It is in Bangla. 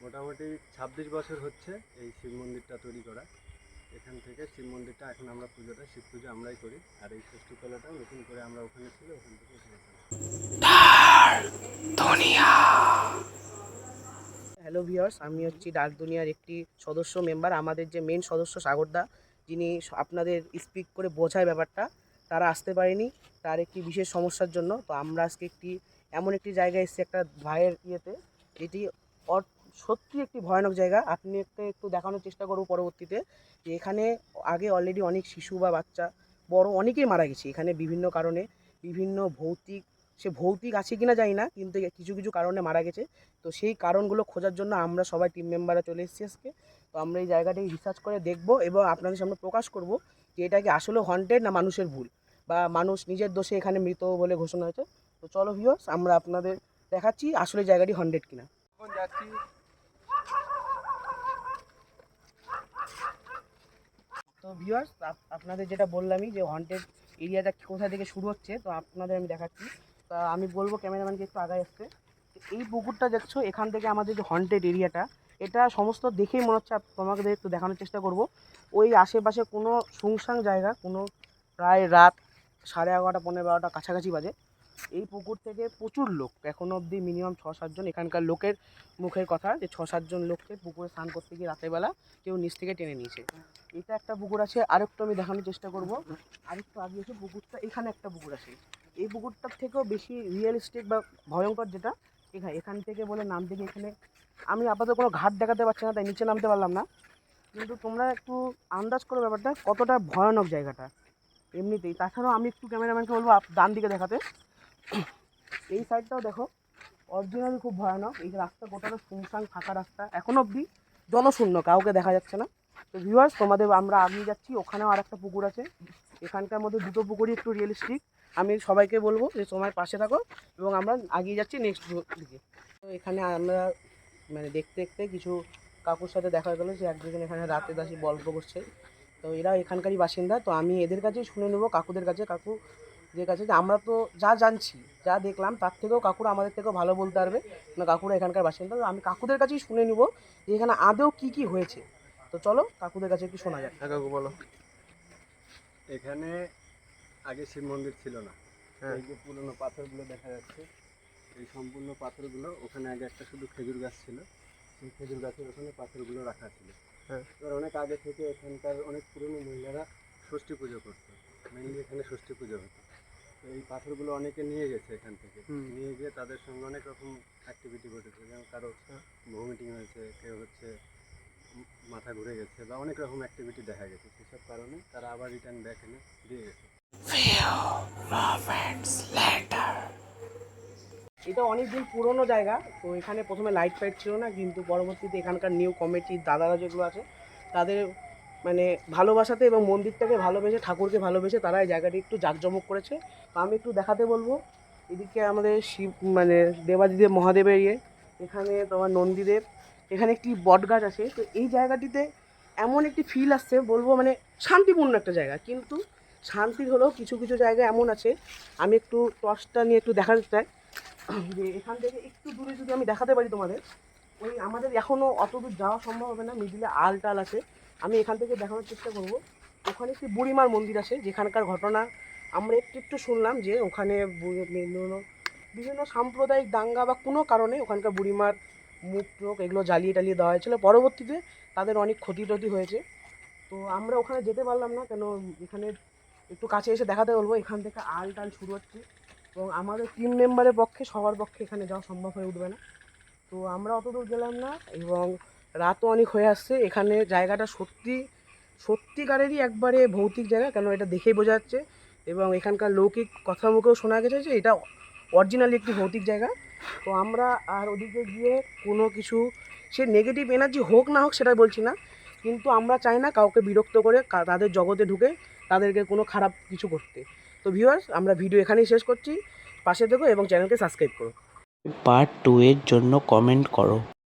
মোটামুটি ২৬ বছর হচ্ছে এই শিব মন্দিরটা তৈরি করা। এখান থেকে শিব মন্দিরটা এখন আমরা পুজোটা শিব পুজো আমরাই করি, আর এই ষষ্ঠীতলাটাও নতুন করে আমরা ওখানে ছিল, ওখান থেকে এখানে হ্যালো ভিউয়ার্স, আমি হচ্ছি ডার্ক দুনিয়ার একটি সদস্য মেম্বার। আমাদের যে মেন সদস্য সাগরদা, যিনি আপনাদের স্পিক করে বোঝায় ব্যাপারটা, তারা আসতে পারেনি তার একটি বিশেষ সমস্যার জন্য। তো আমরা আজকে এমন একটি জায়গায় এসেছি, একটা ভাইয়ের ইয়েতে, যেটি সত্যি একটি ভয়ানক জায়গা। আপনি একটু দেখানোর চেষ্টা করব পরবর্তীতে যে এখানে আগে অলরেডি অনেক শিশু বা বাচ্চা বড় অনেকেই মারা গেছে এখানে বিভিন্ন কারণে, বিভিন্ন ভৌতিক আছে কিনা জানি না, কিন্তু কিছু কিছু কারণে মারা গেছে। তো সেই কারণগুলো খোঁজার জন্য আমরা সবাই টিম মেম্বাররা চলে এসেছি আজকে। তো আমরা এই জায়গাটি রিসার্চ করে দেখব এবং আপনাদের সামনে প্রকাশ করব যে এটা কি আসলে হন্টেড না মানুষের ভুল, বা মানুষ নিজের দোষে এখানে মৃত বলে ঘোষণা হয়েছে। তো চলো ভিউয়ার্স, আমরা আপনাদের দেখাচ্ছি আসলে জায়গাটি হন্টেড কিনা। তো ভিউয়ার্স, আপনাদের যেটা বললামই যে হন্টেড এরিয়াটা কোথা থেকে শুরু হচ্ছে, তো আপনাদের আমি দেখাচ্ছি। তা আমি বলবো ক্যামেরাম্যানকে একটু আগায় আসতে। এই পুকুরটা দেখছো, এখান থেকে আমাদের যে হন্টেড এরিয়াটা, এটা সমস্ত দেখেই মনে হচ্ছে, তোমাকে একটু দেখানোর চেষ্টা করব। ওই আশেপাশে কোনো শুনশান জায়গা, কোনো প্রায় রাত 11:30 12:30 কাছাকাছি বাজে। এই পুকুর থেকে প্রচুর লোক এখনও অবধি মিনিমাম 6-7 জন, এখানকার লোকের মুখের কথা যে 6-7 জন লোককে পুকুরে স্নান করতে গিয়ে রাতেরবেলা কেউ নিচ থেকে টেনে নিয়েছে। এটা একটা পুকুর আছে, আরেকটু আমি দেখানোর চেষ্টা করব। আরেকটু আগে এসে পুকুরটা, এখানে একটা পুকুর আছে। এই পুকুরটার থেকেও বেশি রিয়েলিস্টিক বা ভয়ঙ্কর যেটা, এখান থেকে বলে নামতে গিয়ে এখানে আমি আপাতত কোনো ঘাট দেখাতে পারছি না, তাই নিচে নামতে পারলাম না। কিন্তু তোমরা একটু আন্দাজ করো ব্যাপারটা কতটা ভয়ানক জায়গাটা এমনিতেই। তাছাড়াও আমি একটু ক্যামেরাম্যানকে বলবো ডান দিকে দেখাতে। এই সাইডটাও দেখো, অরিজিনালি খুব ভয়ানক। এই রাস্তা গোটাটা শুনশান ফাঁকা রাস্তা, এখনো অবধি জনশূন্য, কাউকে দেখা যাচ্ছে না। তো ভিউয়ার্স, তোমাদের আমরা আগিয়ে যাচ্ছি, ওখানেও আর একটা পুকুর আছে। এখানকার মধ্যে দুটো পুকুরই একটু রিয়েলিস্টিক। আমি সবাইকে বলবো যে তোমার পাশে থাকো এবং আমরা আগিয়ে যাচ্ছি নেক্সট দিকে। তো এখানে আমরা দেখতে দেখতে কিছু কাকুর সাথে দেখা গেলো যে এক দুজন এখানে রাতে দাসী গল্প করছে। তো এরা এখানকারই বাসিন্দা। তো আমি এদের কাছেই শুনে নেবো, কাকুদের কাছে, কাকুদের কাছে, যে আমরা তো যা জানছি, যা দেখলাম, তার থেকেও কাকুরা আমাদের থেকেও ভালো বলতে পারবে না। কাকুরা এখানকার বাসিন্দা, তো আমি কাকুদের কাছেই শুনে নিব যে এখানে আদৌ কী কী হয়েছে। তো চলো কাকুদের কাছে একটু শোনা যাক। হ্যাঁ কাকু বলো। এখানে আগে শিব মন্দির ছিল না। এই যে পুরনো পাথরগুলো দেখা যাচ্ছে, এই সম্পূর্ণ পাথরগুলো, ওখানে আগে একটা শুধু খেজুর গাছ ছিল, সেই খেজুর গাছের ওখানে পাথরগুলো রাখা ছিল। এবার অনেক আগে থেকে এখানকার অনেক পুরনো মহিলারা ষষ্ঠী পুজো করতো, মেনলি এখানে ষষ্ঠী পুজো হতো। তো এই পাথরগুলো অনেকে নিয়ে গেছে এখান থেকে, নিয়ে গিয়ে তাদের সঙ্গে অনেক রকম অ্যাক্টিভিটি ঘটেছে, যেমন কারো ভমিটিং হয়েছে, কেউ হচ্ছে মাথা ঘুরে গেছে, বা অনেক রকম অ্যাক্টিভিটি দেখা গেছে। সেসব কারণে তারা আবার রিটার্ন ব্যাক এনে দিয়ে গেছে। এটা অনেকদিন পুরনো জায়গা। তো এখানে প্রথমে লাইট ফাইট ছিল না, কিন্তু পরবর্তীতে এখানকার নিউ কমিটির দাদারা যেগুলো আছে, তাদের ভালোবাসাতে এবং মন্দিরটাকে ভালোবেসে, ঠাকুরকে ভালোবেসে, তারা এই জায়গাটি একটু জাঁকজমক করেছে। তো আমি একটু দেখাতে বলবো। এদিকে আমাদের শিব দেবাদিদেব মহাদেবের এখানে তোমার নন্দীদেব, এখানে একটি বট গাছ আছে। তো এই জায়গাটিতে এমন একটি ফিল আসছে, বলবো শান্তিপূর্ণ একটা জায়গা। কিন্তু শান্তির হলেও কিছু কিছু জায়গা এমন আছে, আমি একটু টর্চটা নিয়ে একটু দেখাতে চাই যে এখান থেকে একটু দূরে যদি আমি দেখাতে পারি তোমাদের, ওই আমাদের এখনও অত দূর যাওয়া সম্ভব হবে না, মিডিলে আল টাল আছে। আমি এখান থেকে দেখানোর চেষ্টা করব। ওখানে একটি বুড়িমার মন্দির আছে, যেখানকার ঘটনা আমরা একটু একটু শুনলাম যে ওখানে বিভিন্ন সাম্প্রদায়িক দাঙ্গা বা কোনো কারণে ওখানকার বুড়িমার মুখ টুক এগুলো জ্বালিয়ে টালিয়ে দেওয়া হয়েছিল। পরবর্তীতে তাদের অনেক ক্ষতি টতি হয়েছে। তো আমরা ওখানে যেতে পারলাম না, কেন এখানে একটু কাছে এসে দেখাতে বলবো। এখান থেকে আল টাল শুরু হচ্ছে এবং আমাদের টিম মেম্বারের পক্ষে, সবার পক্ষে এখানে যাওয়া সম্ভব হয়ে উঠবে না। তো আমরা অত দূর গেলাম না, এবং রাতও অনেক হয়ে আসছে। এখানে জায়গাটা সত্যিকারেরই একবারে ভৌতিক জায়গা, কেন এটা দেখেই বোঝা যাচ্ছে। এবং এখানকার লৌকিক কথা মুখেও শোনা গেছে যে এটা অরিজিনালি একটি ভৌতিক জায়গা। তো আমরা আর ওদিকে গিয়ে কোনো কিছু, সে নেগেটিভ এনার্জি হোক না হোক সেটা বলছি না, কিন্তু আমরা চাই না কাউকে বিরক্ত করে তাদের জগতে ঢুকে তাদেরকে কোনো খারাপ কিছু করতে। তো ভিউয়ার্স, আমরা ভিডিও এখানেই শেষ করছি। পাশে থেকো এবং চ্যানেলকে সাবস্ক্রাইব করো। পার্ট 2 এর জন্য কমেন্ট করো।